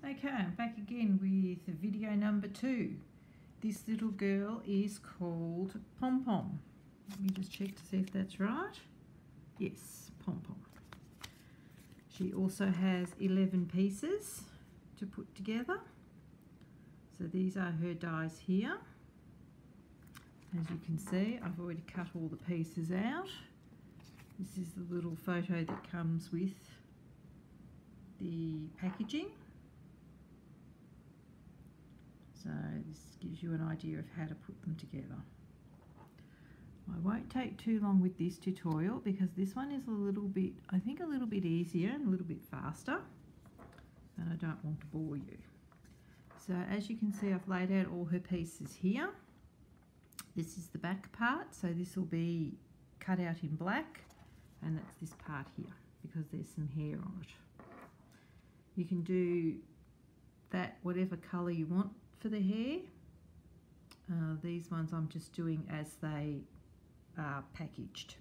Okay, I'm back again with video number 2. This little girl is called Pom Pom. Let me just check to see if that's right. Yes, Pom Pom. She also has 11 pieces to put together. So these are her dies here. As you can see, I've already cut all the pieces out. This is the little photo that comes with the packaging. So this gives you an idea of how to put them together. I won't take too long with this tutorial because this one is a little bit, I think a little bit easier and a little bit faster, and I don't want to bore you. So as you can see, I've laid out all her pieces here. This is the back part, so this will be cut out in black, and that's this part here because there's some hair on it. You can do that whatever colour you want for the hair. These ones I'm just doing as they are packaged.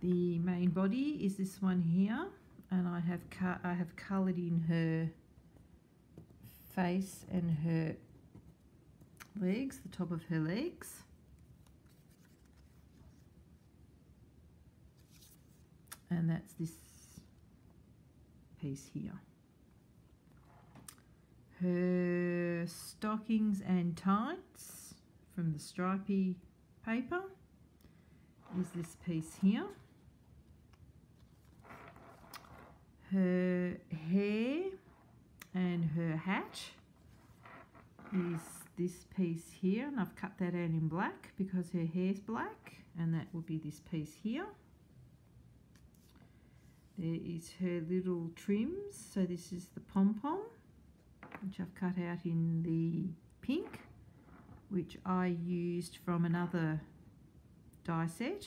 The main body is this one here, and I have coloured in her face and her legs, the top of her legs. And that's this piece here. Her stockings and tights from the stripy paper is this piece here. Her hair and her hat is this piece here, and I've cut that out in black because her hair's black, and that will be this piece here. There is her little trims, so this is the pom-pom, which I've cut out in the pink, which I used from another die set.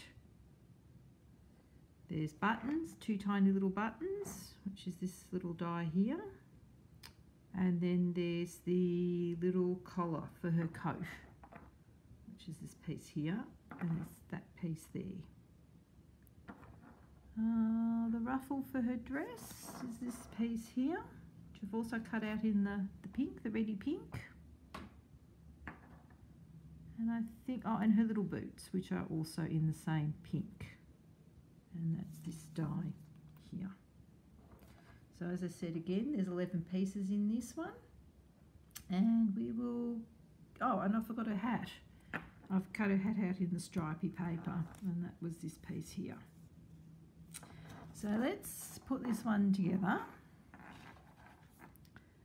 There's buttons, 2 tiny little buttons, which is this little die here. And then there's the little collar for her coat, which is this piece here, and there's that piece there. The ruffle for her dress is this piece here, which I've also cut out in the pink, the reddy pink. And I think, oh, and her little boots, which are also in the same pink. And that's this die here. So as I said again, there's 11 pieces in this one. And we will, oh, and I forgot her hat. I've cut her hat out in the stripy paper, and that was this piece here. So let's put this one together.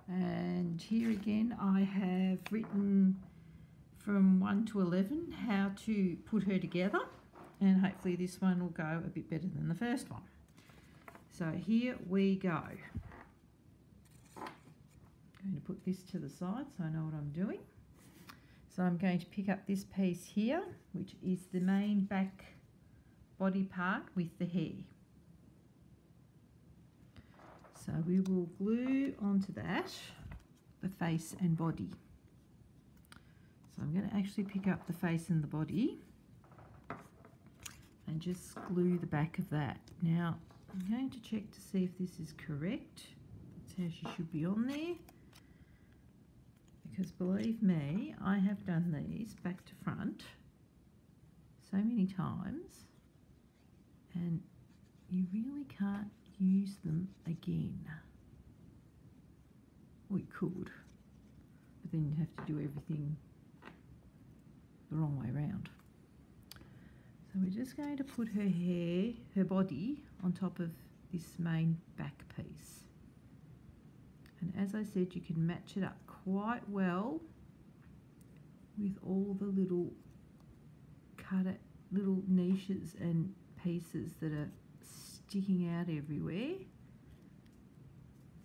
And here again I have written from 1 to 11 how to put her together, and hopefully this one will go a bit better than the first one. So here we go. I'm going to put this to the side so I know what I'm doing. So I'm going to pick up this piece here, which is the main back body part with the hair. So we will glue onto that the face and body. So I'm going to actually pick up the face and the body and just glue the back of that. Now I'm going to check to see if this is correct. That's how she should be on there. Because believe me, I have done these back to front so many times, and you really can't use them again. We could, but then you have to do everything the wrong way around. So we're just going to put her hair, her body, on top of this main back piece. And as I said, you can match it up quite well with all the little little niches and pieces that are sticking out everywhere.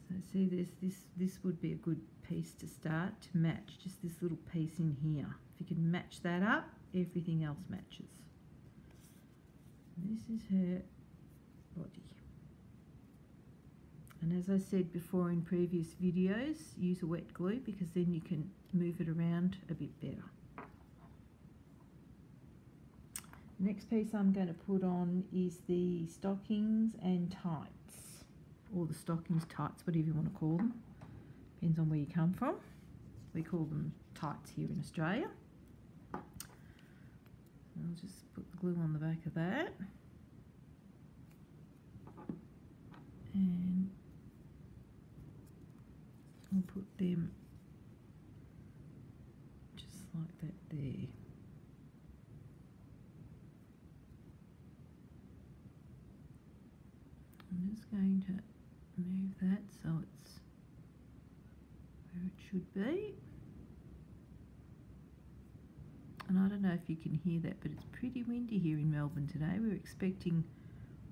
So see, this would be a good piece to start to match, just this little piece in here. If you can match that up, everything else matches. This is her body. And as I said before in previous videos, use a wet glue because then you can move it around a bit better. The next piece I'm going to put on is the stockings and tights, or the stockings, tights, whatever you want to call them. Depends on where you come from. We call them tights here in Australia. I'll just put the glue on the back of that. And I'll put them just like that there. I'm just going to move that so it's where it should be. And I don't know if you can hear that, but it's pretty windy here in Melbourne today. We're expecting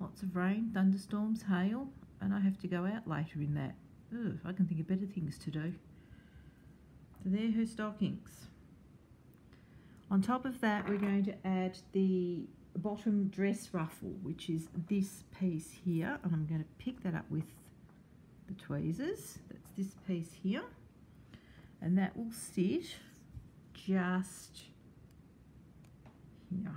lots of rain, thunderstorms, hail, and I have to go out later in that. Ugh, I can think of better things to do. So there are her stockings. On top of that, we're going to add the bottom dress ruffle, which is this piece here, and I'm going to pick that up with the tweezers. That's this piece here, and that will sit just here.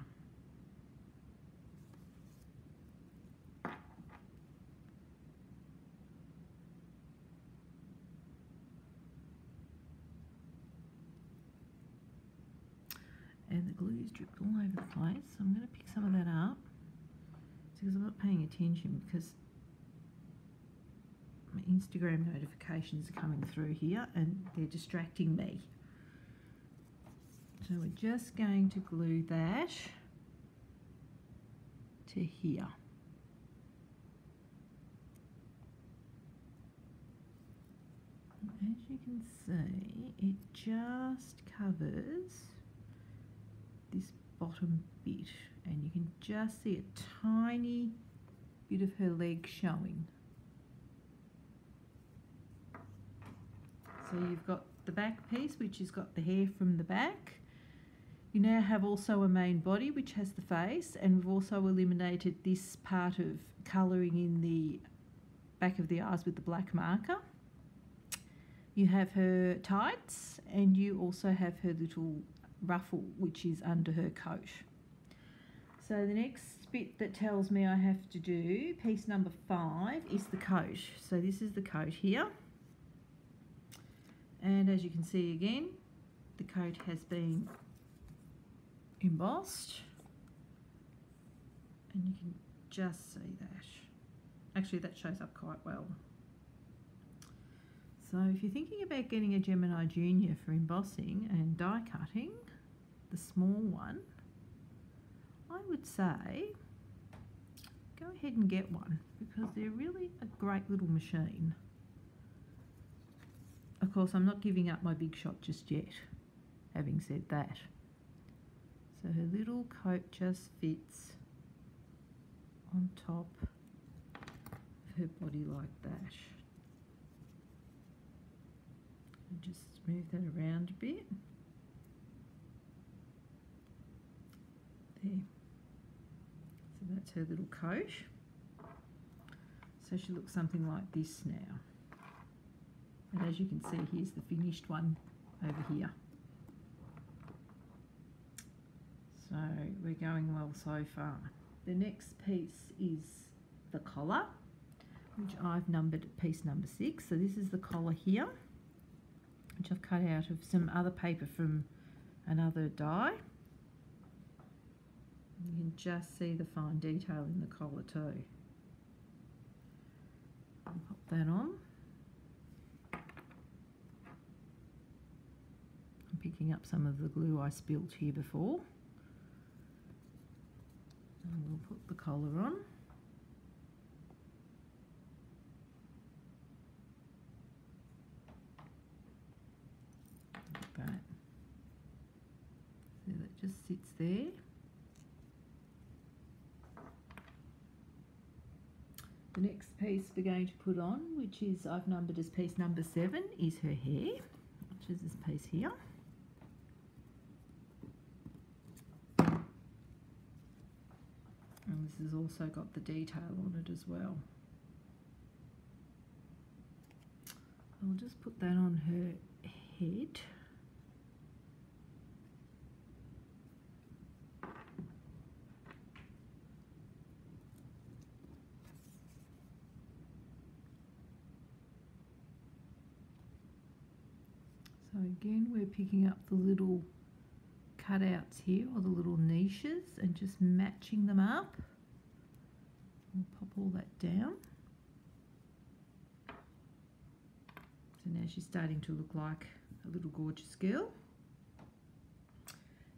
And the glue is dripped all over the place, so I'm going to pick some of that up because I'm not paying attention because my Instagram notifications are coming through here and they're distracting me. So we're just going to glue that to here. And as you can see, it just covers this bottom bit, and you can just see a tiny bit of her leg showing. So you've got the back piece, which has got the hair from the back. You now have also a main body, which has the face, and we've also eliminated this part of colouring in the back of the eyes with the black marker. You have her tights, and you also have her little ruffle, which is under her coat. So the next bit that tells me I have to do, piece number 5, is the coat. So this is the coat here, and as you can see again, the coat has been embossed, and you can just see that. Actually, that shows up quite well. So if you're thinking about getting a Gemini Junior for embossing and die cutting, the small one, I would say go ahead and get one because they're really a great little machine. Of course, I'm not giving up my big shot just yet, having said that. So her little coat just fits on top of her body like that. And just move that around a bit. There. So that's her little coat. So she looks something like this now. And as you can see, here's the finished one over here. So we're going well so far. The next piece is the collar, which I've numbered at piece number 6. So this is the collar here, which I've cut out of some other paper from another die. You can just see the fine detail in the collar too. I'll pop that on. I'm picking up some of the glue I spilt here before. And we'll put the collar on. Like that. So that just sits there. The next piece we're going to put on, which is I've numbered as piece number 7, is her hair, which is this piece here. And this has also got the detail on it as well. I'll just put that on her head. So again, we're picking up the little cutouts here, or the little niches, and just matching them up. We'll pop all that down. So now she's starting to look like a little gorgeous girl.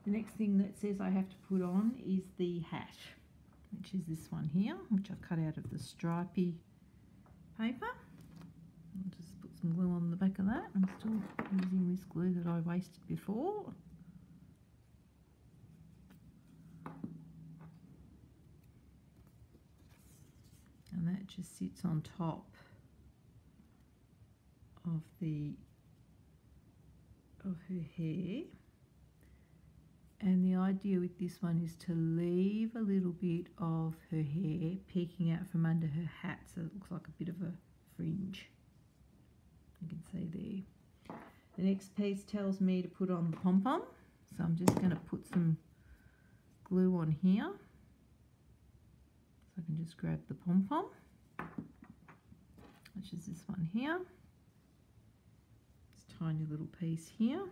The next thing that says I have to put on is the hat, which is this one here, which I've cut out of the stripy paper. I'll just put some glue on the back of that. I'm still using this glue that I wasted before. And that just sits on top of her hair. And the idea with this one is to leave a little bit of her hair peeking out from under her hat, so it looks like a bit of a fringe. You can see there. The next piece tells me to put on the pom-pom, so I'm just going to put some glue on here. So I can just grab the pom-pom, which is this one here. This tiny little piece here.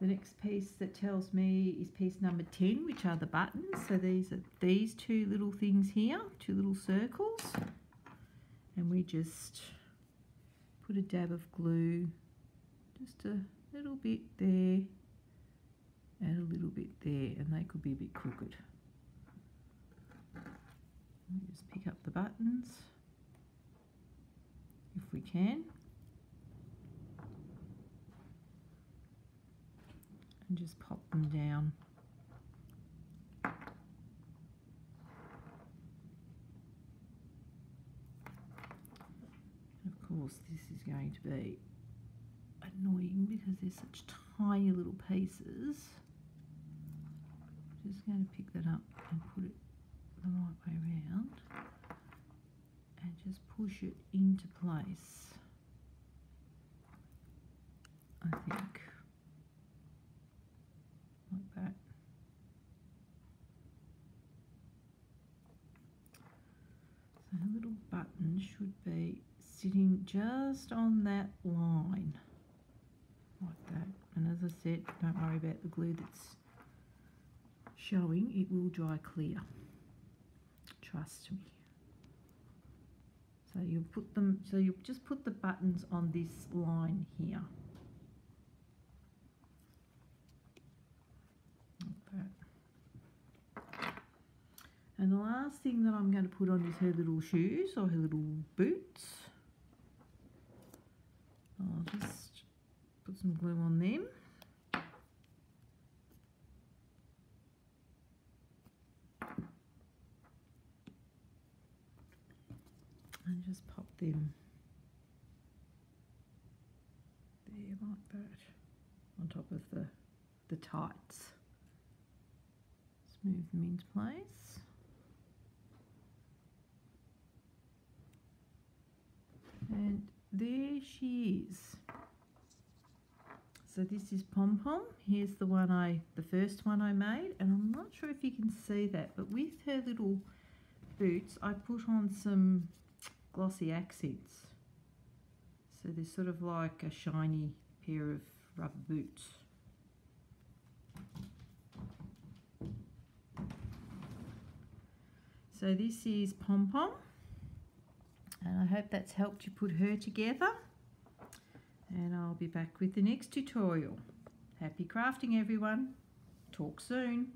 The next piece that tells me is piece number 10, which are the buttons. So these are these two little things here, two little circles. And we just put a dab of glue, just a little bit there and a little bit there, and they could be a bit crooked. We just pick up the buttons if we can. And just pop them down. And of course, this is going to be annoying because they're such tiny little pieces. Just going to pick that up and put it the right way around and just push it into place, I think. Like that. So the little button should be sitting just on that line, like that. And as I said, don't worry about the glue that's showing, it will dry clear. Trust me. So you put them, so you just put the buttons on this line here. And the last thing that I'm going to put on is her little shoes, or her little boots. I'll just put some glue on them. And just pop them there like that, on top of the tights. Just move them into place. And there she is. So this is Pom Pom. Here's the first one I made, and I'm not sure if you can see that, but with her little boots, I put on some glossy accents. So there's sort of like a shiny pair of rubber boots. So this is Pom Pom. And I hope that's helped you put her together. And I'll be back with the next tutorial. Happy crafting, everyone. Talk soon.